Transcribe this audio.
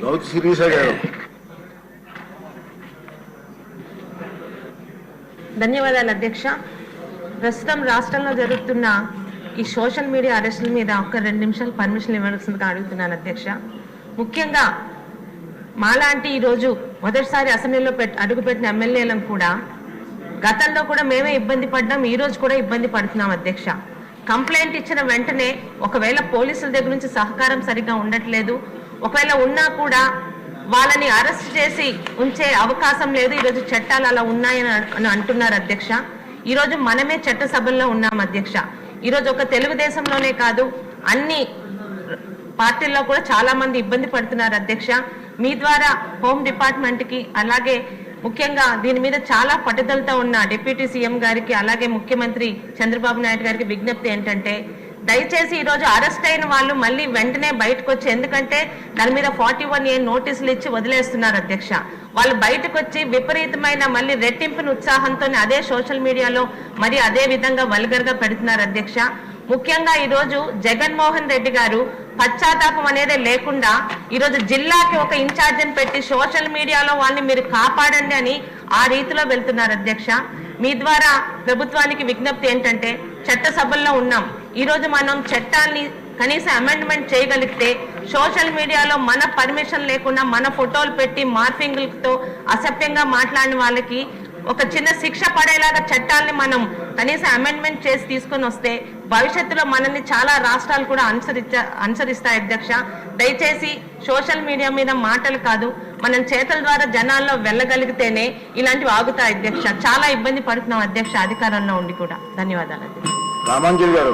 గౌతు శిరీష గారు. ధన్యవాదాలు అధ్యక్ష. ప్రస్తుతం రాష్ట్రంలో జరుగుతున్న ఈ సోషల్ మీడియా అరెస్టుల మీద ఒక 2 నిమిషాలు పర్మిషన్ ఇవ్వాల్సిందిగా అడుగుతున్నాను అధ్యక్ష. ముఖ్యంగా మాలాంటి ఈరోజు మొదటిసారి అసెంబ్లీలో అడుగుపెట్టిన ఎమ్మెల్యేలను కూడా గతంలో కూడా మేమే ఇబ్బంది పడ్డాం, ఈరోజు కూడా ఇబ్బంది పడుతున్నాం అధ్యక్ష. కంప్లైంట్ ఇచ్చిన వెంటనే ఒకవేళ పోలీసుల దగ్గర నుంచి సహకారం సరిగ్గా ఉండట్లేదు, ఒకవేళ ఉన్నా కూడా వాళ్ళని అరెస్ట్ చేసి ఉంచే అవకాశం లేదు. ఈరోజు చట్టాలు అలా ఉన్నాయని అంటున్నారు అధ్యక్ష. ఈరోజు మనమే చట్టసభల్లో ఉన్నాం అధ్యక్ష. ఈరోజు ఒక తెలుగుదేశంలోనే కాదు, అన్ని పార్టీల్లో కూడా చాలా మంది ఇబ్బంది పడుతున్నారు అధ్యక్ష. మీ ద్వారా హోమ్ డిపార్ట్మెంట్కి, అలాగే ముఖ్యంగా దీని మీద చాలా పట్టుదలతో ఉన్న డిప్యూటీ సీఎం గారికి, అలాగే ముఖ్యమంత్రి చంద్రబాబు నాయుడు గారికి విజ్ఞప్తి ఏంటంటే, దయచేసి ఈరోజు అరెస్ట్ అయిన వాళ్ళు మళ్ళీ వెంటనే బయటకు వచ్చి, ఎందుకంటే దాని మీద 41A నోటీసులు ఇచ్చి వదిలేస్తున్నారు అధ్యక్ష. వాళ్ళు బయటకు వచ్చి విపరీతమైన మళ్ళీ రెట్టింపుని ఉత్సాహంతో అదే సోషల్ మీడియాలో మరి అదే విధంగా వల్గర్గా పెడుతున్నారు అధ్యక్ష. ముఖ్యంగా ఈరోజు జగన్మోహన్ రెడ్డి గారు పశ్చాత్తాపం అనేది లేకుండా ఈరోజు జిల్లాకి ఒక ఇన్ఛార్జిని పెట్టి సోషల్ మీడియాలో వాళ్ళని మీరు కాపాడండి అని ఆ రీతిలో వెళ్తున్నారు అధ్యక్ష. మీ ద్వారా ప్రభుత్వానికి విజ్ఞప్తి ఏంటంటే, చట్టసభల్లో ఉన్నాం, ఈరోజు మనం చట్టాన్ని కనీసం అమెండ్మెంట్ చేయగలిగితే సోషల్ మీడియాలో మన పర్మిషన్ లేకుండా మన ఫోటోలు పెట్టి మార్ఫింగ్లతో అసభ్యంగా మాట్లాడిన వాళ్ళకి ఒక చిన్న శిక్ష పడేలాగా చట్టాలని మనం కనీసం అమెండ్మెంట్ చేసి తీసుకొని వస్తే భవిష్యత్తులో మనల్ని చాలా రాష్ట్రాలు కూడా అనుసరిస్తాయి అధ్యక్ష. దయచేసి సోషల్ మీడియా మీద మాటలు కాదు, మనం చేతల ద్వారా జనాల్లో వెళ్ళగలిగితేనే ఇలాంటివి ఆగుతాయి అధ్యక్ష. చాలా ఇబ్బంది పడుతున్నాం అధ్యక్ష అధికారంలో ఉండి కూడా. ధన్యవాదాలు అధ్యక్ష.